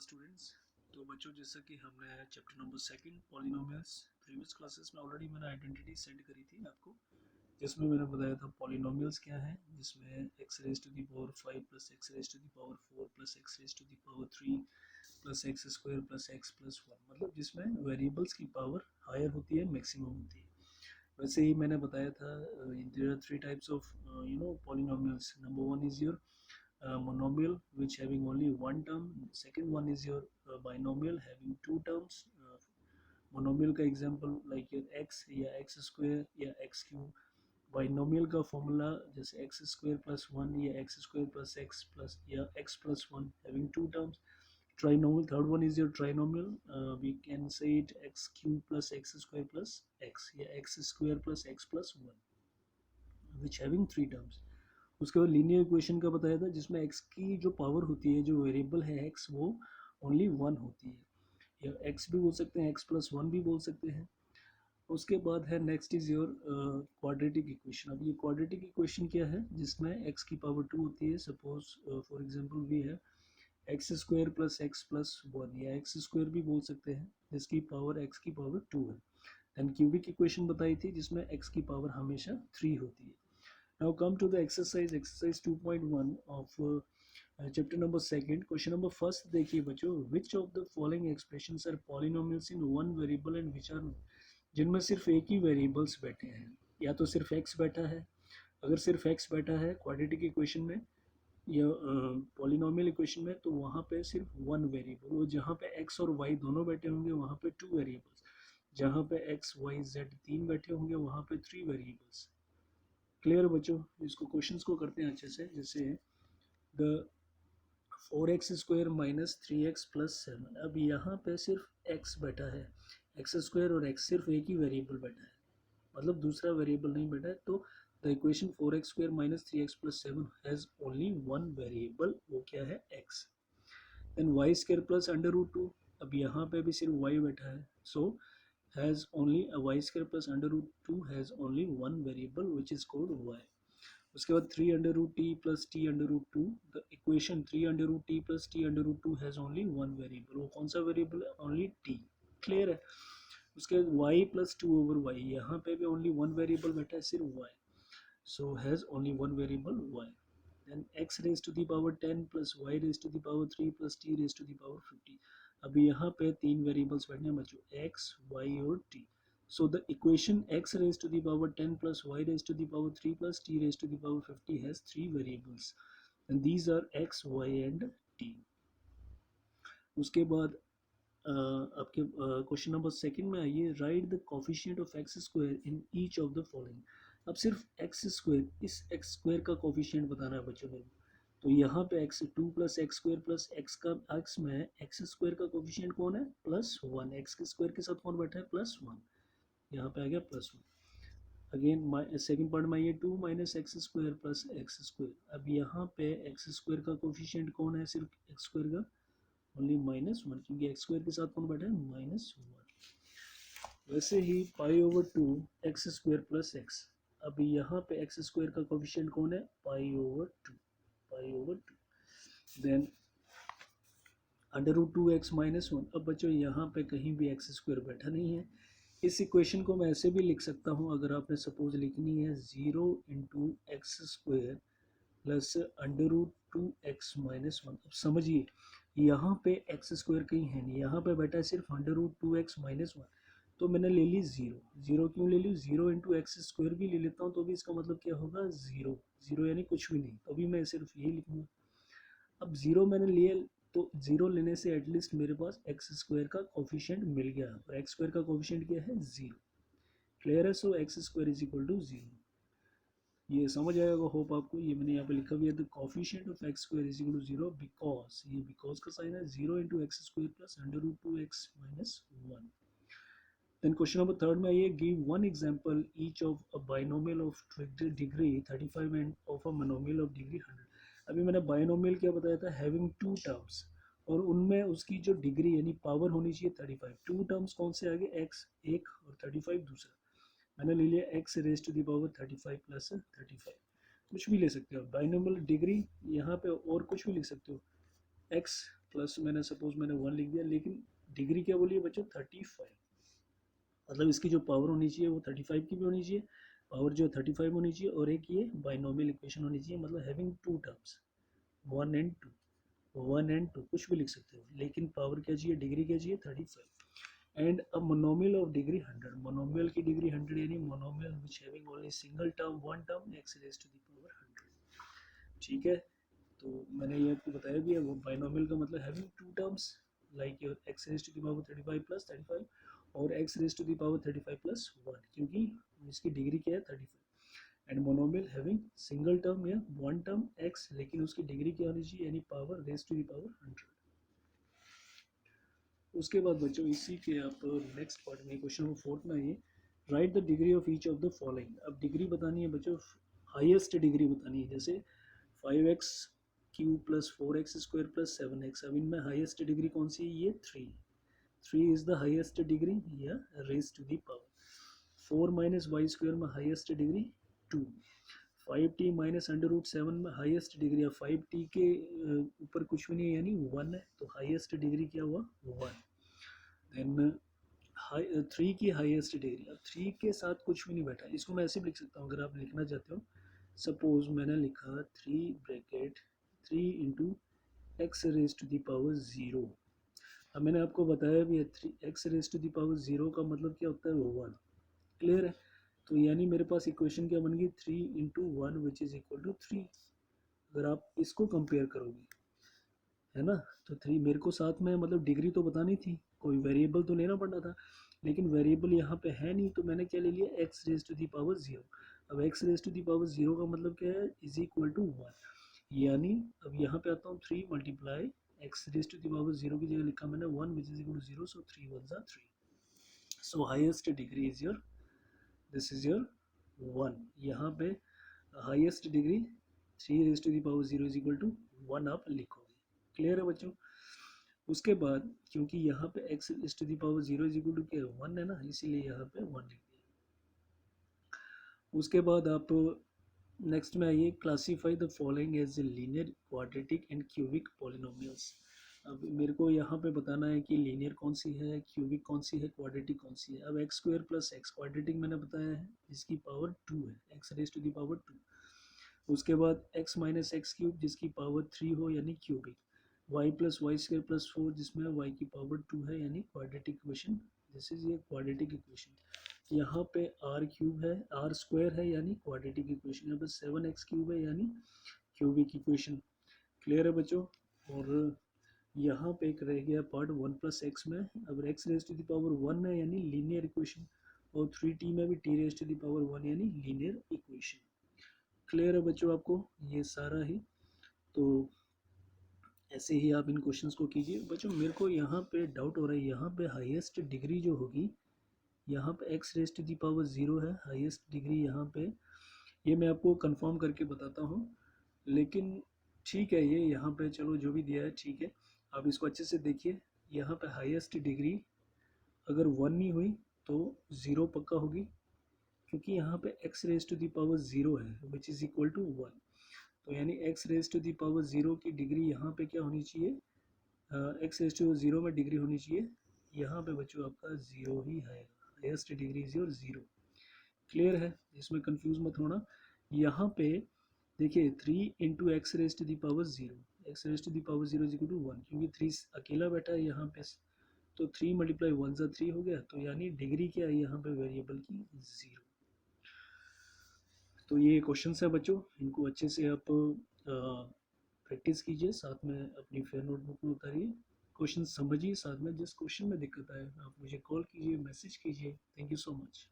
Students. तो बच्चों, जैसा कि हमने chapter number second polynomials previous classes में ऑलरेडी मैंने आइडेंटिटी सेंड करी थी आपको, जिसमें मैंने बताया था पॉलिनोमियल्स क्या है, जिसमें x raise to the power 5 plus x raise to the power 4 plus x raise to the power 3 plus x square plus x plus 1, मतलब जिसमें वेरिएबल्स की पावर हायर होती है, मैक्सिमम होती है। वैसे ही मैंने बताया था there are three types of polynomials. Number one is your monomial which having only one term. Second one is your binomial having two terms. Monomial का एग्जांपल लाइक योर x या x स्क्वायर या x cube. Binomial का formula जैसे x square plus one या x square plus x plus या x plus one having two terms. Trinomial, third one is your trinomial. We can say it x cube plus x square plus x या x square plus x plus 1 which having three terms. उसके बाद linear equation का बताया था, जिसमें x की जो power होती है, जो वेरिएबल है x, वो ओनली वन होती है, या x भी बोल सकते हैं, x प्लस वन भी बोल सकते हैं। उसके बाद है next is your quadratic equation. अब ये क्वाड्रेटिक इक्वेशन क्या है, जिसमें x की पावर टू होती है। सपोज फॉर एग्जांपल वी है x square plus x plus one, या एक्स स्क्वायर भी बोल सकते हैं, जिसकी पावर एक्स की पावर टू है। देन क्यूबिक इक्वेशन बताई थी, जिसमें x की पावर हमेशा थ्री होती है। Now come to the exercise 2.1 of chapter number second. Question number first देखिए बच्चों, which of the following expressions are polynomials in one variable and which are not? जिनमें सिर्फ एक ही वेरिएबल्स बैठे हैं, या तो सिर्फ x बैठा है। अगर सिर्फ x बैठा है क्वाड्रेटिक इक्वेशन में या पॉलिनोमियल इक्वेशन में, तो वहाँ पे सिर्फ वन वेरिएबल। वो जहाँ पे x और y दोनों बैठे होंगे वहाँ पे टू वेरिएबल्स। जहाँ पे x y z तीन बैठे होंगे वहाँ पे थ्री वेरिएबल्स। क्लियर बच्चों? इसको क्वेश्चंस को करते हैं अच्छे से। जैसे the 4x square minus 3x plus 7। अब यहाँ पे सिर्फ x बैठा है, एक्स स्क्वायर और x, सिर्फ एक ही वेरिएबल बैठा है, मतलब दूसरा वेरिएबल नहीं बैठा है। तो the equation 4x square minus 3x plus 7 has only one variable, वो क्या है, x। Then y square plus under root two. अब यहाँ पे भी सिर्फ y बैठा है, सो has only a y square plus under root 2 has only one variable which is called y. उसके बाद 3 under root t plus t under root 2, the equation 3 under root t plus t under root 2 has only one variable. वो कौन सा variable है? Only t। Clear है? उसके बाद y plus 2 over y, यहाँ पे भी ओनली वन वेरिएबल बैठा है, सिर्फ y, so has only one variable y. Then x raised to the power 10 plus y raised to the power 3 plus t raised to the power 50. अभी यहाँ पे तीन वेरिएबल्स बैठने हैं बच्चों, x, y और t. So the equation x raised to the power 10 plus y raised to the power 3 plus t raised to the power 50 has three variables, and these are x, y and t. उसके बाद आपके question number second में आइए, write the coefficient of x square in each of the following. अब सिर्फ x square, इस x square का coefficient बताना है बच्चों मेरे को। तो यहाँ पे x two plus x square plus x का एक्स में एक्स स्क्वायर का कोफिशिएंट कौन है, प्लस वन। एक्स के स्क्वायर के साथ कौन बैठा है, प्लस वन, यहाँ पे आ गया plus one. Again second part में ये two minus x square plus x square. अब यहाँ पे एक्स स्क्वायर का कोफिशिएंट कौन है, सिर्फ एक्स स्क्वायर का ओनली माइनस वन, क्योंकि एक्स स्क्वायर के साथ कौन बैठा है, माइनस वन। वैसे ही pi over two x square plus x. अब यहाँ पे एक्स स्क्वायर का कोफिशिएंट कौन है, pi over two, pi over two. Then under root two x minus one. अब बच्चों यहाँ पे कहीं भी एक्स स्क्वायर बैठा नहीं है। इस इक्वेशन को मैं ऐसे भी लिख सकता हूँ, अगर आपने सपोज लिखनी है 0 into x square plus under root two x minus one. अब समझिए, यहाँ पे एक्स स्क्वायर कहीं है नहीं, यहाँ पे बैठा है सिर्फ under root two x minus one. तो मैंने ले ली जीरो। जीरो क्यों ले ली, जीरो इंटू एक्स स्क्वायर भी ले लेता हूँ तो भी इसका मतलब क्या होगा, जीरो। जीरो यानी कुछ भी नहीं, तो भी मैं सिर्फ यही लिखूँगा। अब जीरो मैंने लिए, तो जीरो लेने से एटलीस्ट मेरे पास एक्स स्क्वायर का कोफिशिएंट मिल गया, और एक्स स्क्वायर का कोफिशिएंट क्या है, जीरो। क्लियर है? So x square is equal to zero. ये समझ आएगा होप आपको। ये मैंने यहाँ पे लिखा हुआ है, the coefficient of x square is equal to zero because, ये बिकॉज का साइन है, zero into x square plus under root two x minus one. Then question number third में आइए, give one example each of a binomial of degree 35 and of a monomial of degree 100। अभी मैंने binomial क्या बताया था, having two terms, और उनमें उसकी जो डिग्री यानी पावर होनी चाहिए 35। टू टर्म्स कौन से आगे, एक्स एक और 35 दूसरा। मैंने ले लिया x raise to the power 35 plus 35। कुछ भी ले सकते हो बाइनोमियल डिग्री, यहाँ पे और कुछ भी लिख सकते हो, एक्स प्लस मैंने सपोज मैंने 1 लिख दिया, लेकिन डिग्री क्या बोली है बच्चों 35, मतलब इसकी जो पावर होनी चाहिए वो 35 की भी होनी चाहिए, पावर जो 35 होनी चाहिए, और एक ये बाइनोमियल इक्वेशन होनी चाहिए, मतलब having two terms 1 and 2, 1 and 2 कुछ भी लिख सकते हो, लेकिन पावर क्या चाहिए, डिग्री क्या चाहिए 35, and a monomial of degree 100, monomial की डिग्री 100 यानी monomial which having only single term one term x raise to the power 100। ठीक है, तो मैंने ये आपको बताया भी है, वो बाइनोमियल का मतलब having two terms like your x raise to the power 35 plus 35 और x raise to the power 35 plus 1, क्योंकि इसकी डिग्री क्या है 35, and monomial having single term या वन टर्म x, लेकिन उसकी डिग्री क्या होनी चाहिए यानी power raise to the power 100। उसके बाद बच्चों इसी के आप नेक्स्ट पार्ट में क्वेश्चन नंबर 4 में आइए, write the degree of each of the following. अब डिग्री बतानी है बच्चों, हाईएस्ट डिग्री बतानी है, जैसे 5x cube plus 4x square plus 7x, अब इनमें हाईएस्ट डिग्री कौन सी है, ये 3 इज द हाईएस्ट डिग्री या raise to the power, 4 minus Y square में highest degree 2, 5t minus under root 7 में हाईएस्ट डिग्री, अब 5t के ऊपर कुछ भी नहीं है यानी 1 है, तो हाईएस्ट डिग्री क्या हुआ 1। देन 3 की हाईएस्ट डिग्री, अब 3 के साथ कुछ भी नहीं बैठा, इसको मैं ऐसे भी लिख सकता हूँ अगर आप लिखना चाहते हो, सपोज मैंने लिखा 3 bracket 3 into x raise to the power 0। अब मैंने आपको बताया भी है 3x raise to the power 0 का मतलब क्या होता है, वो 1, क्लियर है। तो यानी मेरे पास इक्वेशन क्या बन गई 3 into 1 which is equal to 3, अगर आप इसको कंपेयर करोगे है ना, तो 3 मेरे को साथ में मतलब डिग्री तो बतानी थी, कोई वेरिएबल तो लेना पड़ना था, लेकिन वेरिएबल यहाँ पे है नहीं, तो मैंने क्या ले लिया x raise to the power 0। अब x raise to the power 0 का मतलब क्या है, इज इक्वल टू 1, यानी अब यहाँ पे आता हूँ 3 multiply x raise to the power 0 की जगह लिखा मैंने 1 which is equal to 0, so 3 1 3, so highest degree is your, this is your 1, यहाँ पे highest degree 3 raise to the power 0 is equal to 1 आप लिखोगे, क्लियर है बच्चों। उसके बाद क्योंकि यहाँ पे x raise to the power 0 is equal to क्या 1 है ना, इसीलिए यहाँ पे 1 लिख दिया। उसके बाद आप नेक्स्ट में आइए, classify the following as linear quadratic and cubic polynomials. अब मेरे को यहाँ पे बताना है कि लीनियर कौन सी है, क्यूबिक कौन सी है, क्वाड्रेटिक कौन सी है। अब x square plus x quadratic मैंने बताया है, जिसकी पावर 2 है, x raise to the power 2। उसके बाद एक्स माइनस एक्स क्यूब जिसकी पावर 3 हो यानी cubic, y plus y square plus 4 जिसमें वाई की पावर 2 है यानी क्वाड्रेटिक इक्वेशन, दिस इज ये क्वाड्रेटिक इक्वेशन। यहाँ पे आर क्यूब है, आर स्क्वायर है यानी क्वाड्रेटिक इक्वेशन, यहाँ पे 7x क्यूब है यानी क्यूबिक इक्वेशन, क्लियर है बच्चों। और यहाँ पे एक रह गया पार्ट 1 प्लस एक्स में, अब x raise to the power 1 है यानी लीनियर इक्वेशन, और 3t में भी t raise to the power 1 यानी लीनियर इक्वेशन, क्लियर है बच्चों आपको ये सारा ही। तो ऐसे ही आप इन क्वेश्चंस को कीजिए बच्चों। मेरे को यहाँ पे डाउट हो रहा है, यहाँ पे हाईएस्ट डिग्री जो होगी, यहाँ पे x raise to the power 0 है हाईएस्ट डिग्री यहाँ पे, ये मैं आपको कंफर्म करके बताता हूँ, लेकिन ठीक है ये यहाँ पे चलो जो भी दिया है ठीक है, आप इसको अच्छे से देखिए। यहाँ पे हाईएस्ट डिग्री अगर 1 नहीं हुई तो 0 पक्का होगी, क्योंकि यहाँ पे x raise to the power 0 है विच इज़ इक्वल टू 1, तो यानी x raise to the power 0 की डिग्री यहाँ पे क्या होनी चाहिए, x रेज टू 0 में डिग्री होनी चाहिए, यहाँ पे बच्चों आपका 0 ही है, highest degree is your 0, clear है, इसमें कंफ्यूज मत होना। यहाँ पे देखिए 3 into x raise to the power 0, x raise to the power 0 is equal to 1, क्योंकि 3 अकेला बैठा है यहाँ पे, तो 3 मल्टीप्लाई 1 सा 3 हो गया, तो यानी डिग्री क्या है यहाँ पे वेरिएबल की 0। तो ये क्वेश्चंस है बच्चों, इनको अच्छे से आप प्रैक्टिस कीजिए, साथ में अपनी फेयर नोटबुक में उतारिए, क्वेश्चन समझिए, साथ में जिस क्वेश्चन में दिक्कत आए आप मुझे कॉल कीजिए, मैसेज कीजिए। Thank you so much.